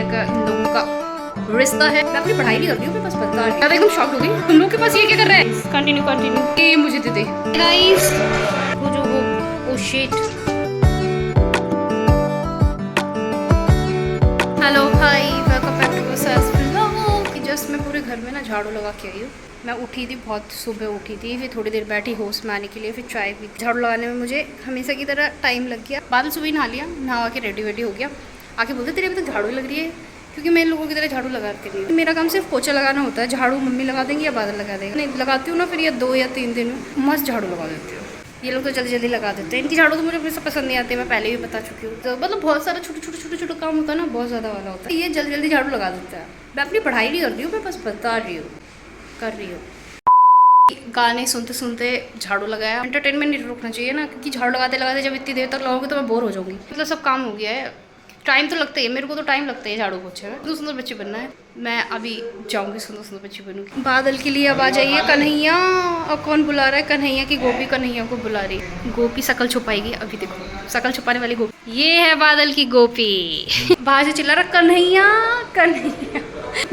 का इन लोगों का रिश्ता है। मैं अपनी पढ़ाई नहीं कर रही हूँ, मैं बस बता रही हूँ। मैं एकदम शॉक हो गई, तुम लोग के पास ये क्या कर रहा है। कंटिन्यू ये मुझे दे दे गाइस। वो shit. Hello hi, welcome back to सस व्लॉग। कि जस्ट मैं पूरे घर में ना झाड़ू लगा के आई हूँ। मैं उठी थी, बहुत सुबह उठी थी, फिर थोड़ी देर बैठी होश में आने के लिए, फिर चाय पी। झाड़ू लगाने में मुझे हमेशा की तरह टाइम लग गया। बादल सुबह नहा लिया, नहा के रेडी हो गया। आके बोलते तेरे अभी तक झाड़ू लग रही है, क्योंकि मैं लोगों की तरह झाड़ू लगाती नहीं हूँ। मेरा काम सिर्फ पोछा लगाना होता है। झाड़ू मम्मी लगा देंगी या बादल लगा देंगे। नहीं लगाती हूँ ना, फिर ये 2 या 3 दिन में मस्त झाड़ू लगा देती हूँ। ये लोग तो जल्दी जल्दी लगा देते हैं। इनकी झाड़ू तो मुझे अपने से पसंद नहीं आती, मैं पहले भी बता चुकी हूँ। तो मतलब बहुत सारा छोटे काम होता है ना, बहुत ज़्यादा वाला होता है। ये जल्दी जल्दी झाड़ू लगा देता है। मैं अपनी पढ़ाई नहीं कर रही हूँ, मैं बस बता रही हूँ, कर रही हूँ। गाने सुनते सुनते झाड़ू लगाया। एंटरटेनमेंट नहीं रुकना चाहिए ना, क्योंकि झाड़ू लगाते लगाते जब इतनी देर तक लगाओगे तो मैं बोर हो जाऊंगी। मतलब सब काम हो गया है, टाइम तो लगता है, मेरे को तो टाइम लगता है झाड़ू पोछे में। सुंदर बच्ची बनना है, मैं अभी जाऊंगी सुंदर बच्ची बनूंगी। बादल के लिए अब आ जाइए कन्हैया। और कौन बुला रहा है? कन्हैया की गोपी कन्हैया को बुला रही है। गोपी शकल छुपाएगी, अभी देखो शकल छुपाने वाली गोपी। ये है बादल की गोपी। बाहर से चिल्ला रहा कन्हैया कन्हैया।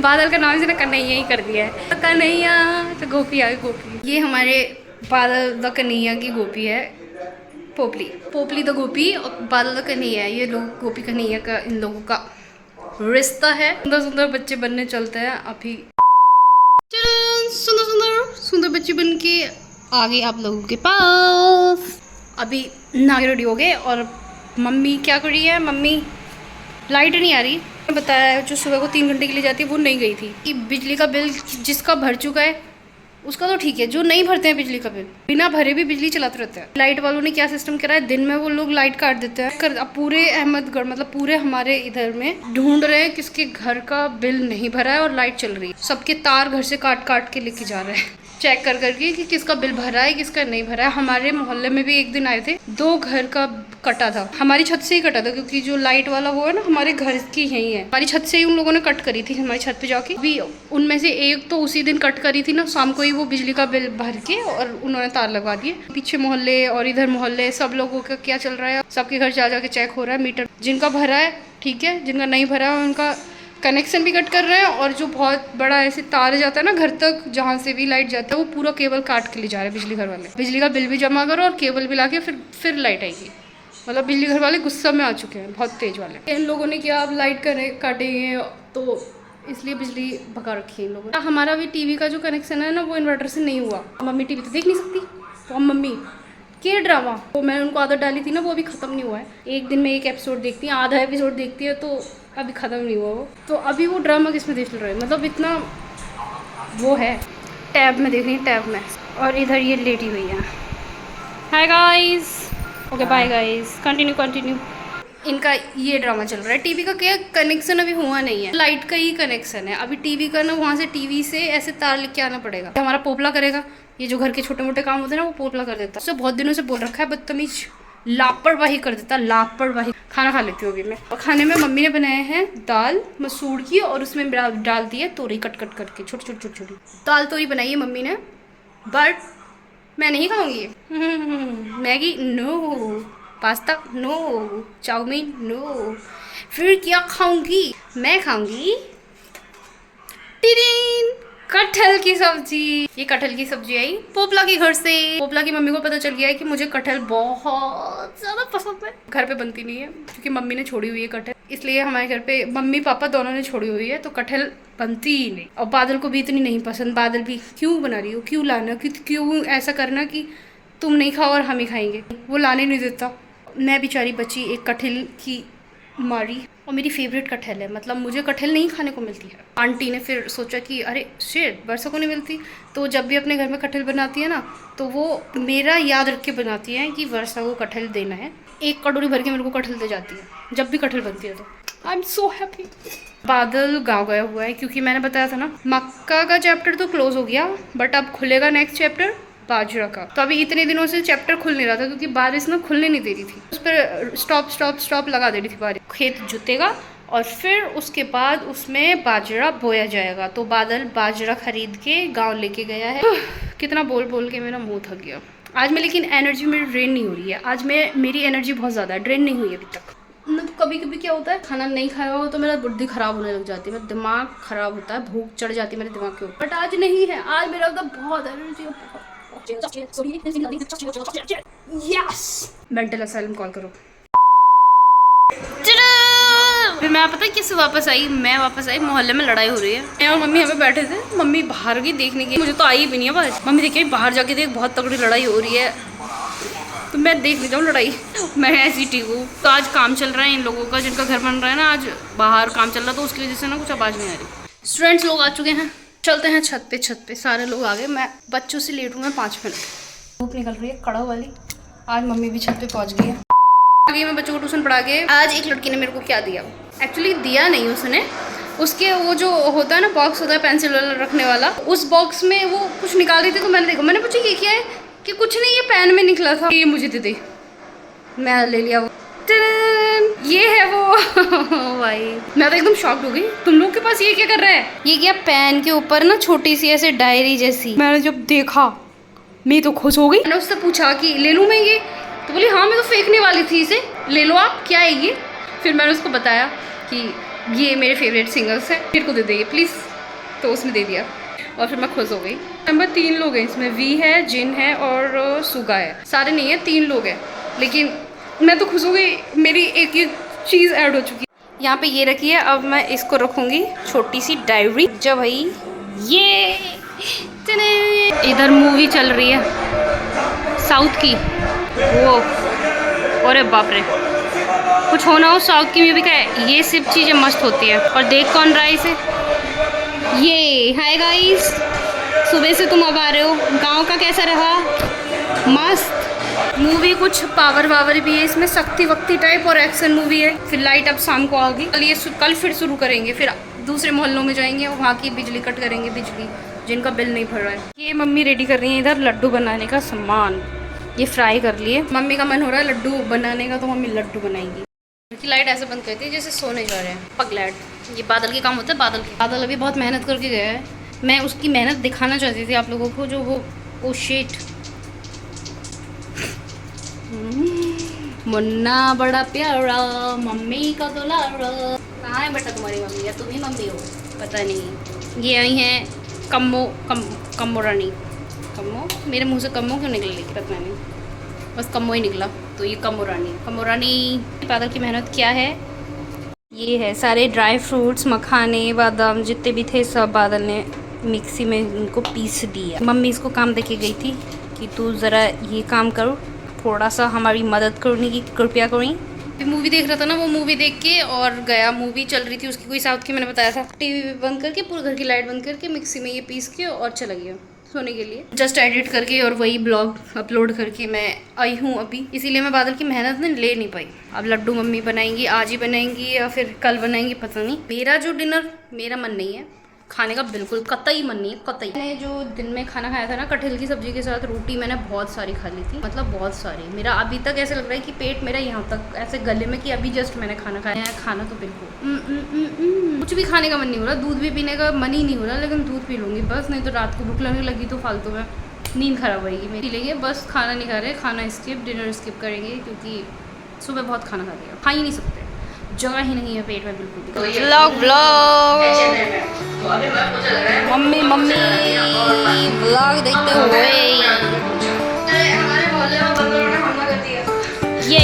बादल का नाम से ना कन्हैया ही कर दिया है, तो कन्हैया तो गोपी आ गई। गोपी ये हमारे बादल द कन्हैया की गोपी है। पोपली द गोपी और बादल द कन्हैया है। ये लोग गोपी कन्हैया का इन लोगों का रिश्ता है। सुंदर बच्चे बनने चलते हैं अभी। सुंदर बच्चे बन के आ गए आप लोगों के पास। अभी नागे रेडी हो गए और मम्मी क्या कर रही है? मम्मी लाइट नहीं आ रही, बताया जो सुबह को 3 घंटे के लिए जाती है वो नहीं गई थी। कि बिजली का बिल जिसका भर चुका है उसका तो ठीक है, जो नहीं भरते हैं बिजली का बिल बिना भरे भी बिजली चलाते रहते हैं। लाइट वालों ने क्या सिस्टम करा है, दिन में वो लोग लाइट काट देते हैं। अब पूरे अहमदगढ़ मतलब पूरे हमारे इधर में ढूंढ रहे हैं किसके घर का बिल नहीं भरा है और लाइट चल रही है। सबके तार घर से काट के लेके जा रहे हैं, चेक कर करके कि किसका बिल भरा है किसका नहीं भरा है। हमारे मोहल्ले में भी एक दिन आए थे, 2 घर का कटा था। हमारी छत से ही कटा था, क्योंकि जो लाइट वाला वो है ना हमारे घर की यही है। हमारी छत से ही उन लोगों ने कट करी थी, हमारी छत पे जाके भी। उनमें से एक तो उसी दिन कट करी थी ना, शाम को ही वो बिजली का बिल भर के और उन्होंने तार लगवा दिए। पीछे मोहल्ले और इधर मोहल्ले सब लोगों का क्या चल रहा है, सबके घर जा के चेक हो रहा है मीटर। जिनका भरा है ठीक है, जिनका नहीं भरा है उनका कनेक्शन भी कट कर रहे हैं। और जो बहुत बड़ा ऐसे तार जाता है ना घर तक, जहाँ से भी लाइट जाता है, वो पूरा केबल काट के ले जा रहे हैं बिजली घर वाले। बिजली का बिल भी जमा करो और केबल भी लाके फिर लाइट आएगी। मतलब बिजली घर वाले गुस्सा में आ चुके हैं, बहुत तेज वाले। इन लोगों ने क्या, अब लाइट काटेंगे तो इसलिए बिजली भगा रखी है इन लोगों ने। हमारा भी टीवी का जो कनेक्शन है ना वो इन्वर्टर से नहीं हुआ। मम्मी टीवी तो देख नहीं सकती, तो हम मम्मी के ड्रामा तो मैंने उनको आदत डाली थी ना, वो अभी ख़त्म नहीं हुआ है। एक दिन में एक एपिसोड देखती है, आधा एपिसोड देखती है, तो अभी ख़त्म नहीं हुआ वो। तो अभी वो ड्रामा किस में देख रहे हैं, मतलब इतना वो है। टैब में देख रही है, टैब में। और इधर ये लेटी हुई है। Hi guys, okay bye guys, continue. इनका ये ड्रामा चल रहा है। टीवी का क्या कनेक्शन अभी हुआ नहीं है, लाइट का ही कनेक्शन है। अभी टीवी का ना वहाँ से टीवी से ऐसे तार लेके आना पड़ेगा। हमारा पोपला करेगा, ये जो घर के छोटे मोटे काम होते हैं ना वो पोपला कर देता है। उससे बहुत दिनों से बोल रखा है, बदतमीज लापरवाही कर देता, लापरवाही। खाना खा लेती हूँ अभी मैं। और खाने में मम्मी ने बनाए हैं दाल मसूर की, और उसमें डाल दी है तोरी कट करके, छोटी दाल तोरी बनाई है मम्मी ने। बट मैं नहीं खाऊंगी। Maggi no, pasta no, chow mein no. फिर क्या खाऊंगी? मैं खाऊंगी कटहल की सब्जी। ये कटहल की सब्जी आई पोपला के घर से। पोपला की मम्मी को पता चल गया है कि मुझे कटहल बहुत ज्यादा पसंद है। घर पे बनती नहीं है क्योंकि मम्मी ने छोड़ी हुई है कटहल, इसलिए हमारे घर पे मम्मी पापा दोनों ने छोड़ी हुई है, तो कटहल बनती ही नहीं। और बादल को भी इतनी नहीं पसंद। बादल भी क्यों बना रही हो, क्यों लाना, क्यों ऐसा करना कि तुम नहीं खाओ और हम ही खाएंगे, वो लाने नहीं देता। मैं बेचारी बची एक कटहल की मारी, और मेरी फेवरेट कटहल है। मतलब मुझे कटहल नहीं खाने को मिलती है। आंटी ने फिर सोचा कि अरे शिट, वर्षा को नहीं मिलती, तो जब भी अपने घर में कटहल बनाती है ना, तो वो मेरा याद रख के बनाती है कि वर्षा को कटहल देना है। 1 कटोरी भर के मेरे को कटहल दे जाती है जब भी कटहल बनती है, तो आई एम सो हैप्पी। बादल गाँव गया हुआ है, क्योंकि मैंने बताया था ना मक्का का चैप्टर तो क्लोज हो गया, बट अब खुलेगा नेक्स्ट चैप्टर बाजरा का। तो अभी इतने दिनों से चैप्टर खुल नहीं रहा था, क्योंकि बारिश ना खुलने नहीं दे रही थी। उस पर स्टॉप लगा दे रही थी बारिश। खेत जुतेगा और फिर उसके बाद उसमें बाजरा बोया जाएगा। तो बादल बाजरा खरीद के गांव लेके गया है। कितना बोल के मेरा मुंह थक गया आज में, लेकिन एनर्जी मेरी ड्रेन नहीं हो रही है। आज मेरी एनर्जी बहुत ज़्यादा ड्रेन नहीं हुई अभी तक। मतलब कभी कभी क्या होता है, खाना नहीं खाया हो तो मेरा बुद्धि खराब होने लग जाती है, मेरा दिमाग खराब होता है, भूख चढ़ जाती है मेरे दिमाग के ऊपर। बट आज नहीं है, आज मेरा तो बहुत energy. Yes, mental asylum call करो। फिर मैं पता है किससे वापस आई, मैं वापस आई, मोहल्ले में लड़ाई हो रही है। मैं और मम्मी हमें बैठे थे, मम्मी बाहर गई देखने की, मुझे तो आई भी नहीं है बात। मम्मी देखिए बाहर जाके देख बहुत तगड़ी लड़ाई हो रही है, तो मैं देख लेता हूँ लड़ाई। मैं ऐसी ठीक हूँ। तो आज काम चल रहा है इन लोगों का, जिनका घर बन रहा है ना, आज बाहर काम चल रहा, तो उसकी वजह से ना कुछ आवाज़ नहीं आ रही। स्टूडेंट्स लोग आ चुके हैं, चलते हैं छत पे। छत पे सारे लोग आ गए, मैं बच्चों से लेट हूँ मैं 5 मिनट। धूप निकल रही है कड़क वाली। आज मम्मी भी छत पे पहुँच गई है। आगे मैं बच्चों को ट्यूशन पढ़ा के। आज एक लड़की ने मेरे को क्या दिया, एक्चुअली दिया नहीं उसने, उसके वो जो होता है ना बॉक्स होता है पेंसिल वाला रखने वाला, उस बॉक्स में वो कुछ निकाल रही थी। तो मैंने देखा, मैंने पूछा ये क्या है, कि कुछ नहीं ये पेन में निकला था, ये मुझे दे दे। मैं ले लिया वो, ये है वो। भाई मैं तो एकदम शॉक्ड हो गई, तुम लोग के पास ये क्या कर रहा है? ये क्या पेन के ऊपर ना छोटी सी ऐसे डायरी जैसी। मैंने जब देखा मैं तो खुश हो गई। मैंने उससे पूछा कि ले लूँ मैं ये, तो बोली हाँ मैं तो फेंकने वाली थी इसे, ले लो आप, क्या है ये। फिर मैंने उसको बताया कि ये मेरे फेवरेट सिंगर्स हैं, मेरे को दे दे प्लीज़, तो उसने दे दिया और फिर मैं खुश हो गई। नंबर 3 लोग हैं इसमें, वी है, जिन है और सुगा है। सारे नहीं है, 3 लोग हैं, लेकिन मैं तो खुश हो गई, मेरी एक ये चीज़ ऐड हो चुकी है। यहाँ पे ये रखी है, अब मैं इसको रखूँगी छोटी सी डायरी। जब भाई ये इधर मूवी चल रही है साउथ की, वो अरे बाप रे, कुछ होना हो साउथ की मूवी का है, ये सब चीज़ें मस्त होती है। और देख कौन रहा है इसे, ये हाय गाइस, सुबह से तुम अब आ रहे हो, गांव का कैसा रहा? मस्त मूवी, कुछ पावर वावर भी है इसमें, शक्ति वक्ति टाइप, और एक्शन मूवी है। फिर लाइट अब शाम को आएगी, कल फिर शुरू करेंगे, फिर दूसरे मोहल्लों में जाएंगे, वहाँ की बिजली कट करेंगे, बिजली जिनका बिल नहीं भर रहा है। ये मम्मी रेडी कर रही है इधर लड्डू बनाने का सामान, ये फ्राई कर लिए। मम्मी का मन हो रहा है लड्डू बनाने का, तो मम्मी लड्डू बनाएंगी। की लाइट ऐसे बंद करती है जैसे सोने जा रहे हैं, पगलैट। ये बादल के काम होता है, बादल अभी बहुत मेहनत करके गया है। मैं उसकी मेहनत दिखाना चाहती थी आप लोगों को, जो वो ओ शिट, मुन्ना बड़ा प्यारा, मम्मी का दुलारा। कहाँ है बेटा तुम्हारी मम्मी, या तुम ही मम्मी हो पता नहीं। ये आई हैं कम्मो रानी। कम्मो, मेरे मुंह से कम्मो क्यों निकल रही पता नहीं, बस कम्मो ही निकला। तो ये कम्मो रानी। बादल की मेहनत क्या है, ये है सारे ड्राई फ्रूट्स, मखाने, बादाम जितने भी थे सब बादल ने मिक्सी में उनको पीस दिया। मम्मी इसको काम दे के गई थी कि तू ज़रा ये काम करो, थोड़ा सा हमारी मदद करने की कृपया करें। मूवी देख रहा था ना, वो मूवी देख के और गया, मूवी चल रही थी उसकी कोई साउथ की, मैंने बताया था। टीवी बंद करके पूरे घर की लाइट बंद करके मिक्सी में ये पीस के और चला गया सोने के लिए। जस्ट एडिट करके और वही ब्लॉग अपलोड करके मैं आई हूँ अभी, इसीलिए मैं बादल की मेहनत ने ले नहीं पाई। अब लड्डू मम्मी बनाएंगी, आज ही बनाएंगी या फिर कल बनाएंगी पता नहीं। मेरा जो डिनर, मेरा मन नहीं है खाने का, बिल्कुल कतई मन नहीं है, कतई। मैंने जो दिन में खाना खाया था ना कटहल की सब्जी के साथ रोटी, मैंने बहुत सारी खा ली थी, मतलब बहुत सारी। मेरा अभी तक ऐसे लग रहा है कि पेट मेरा यहाँ तक ऐसे गले में, कि अभी जस्ट मैंने खाना खाया है। खाना तो बिल्कुल कुछ भी खाने का मन नहीं हो रहा, दूध भी पीने का मन ही नहीं हो रहा, लेकिन दूध पी लूँगी बस, नहीं तो रात को भूख लगने लगी तो फालतू में नींद खराब होएगी मेरी। लेंगे बस, खाना नहीं खा रहे, खाना स्किप, डिनर स्किप करेंगे, क्योंकि सुबह बहुत खाना खा लिया, खा ही नहीं सकते, जगह ही नहीं है पेट में बिल्कुल। ब्लॉग मम्मी ब्लॉग देखते हुए ये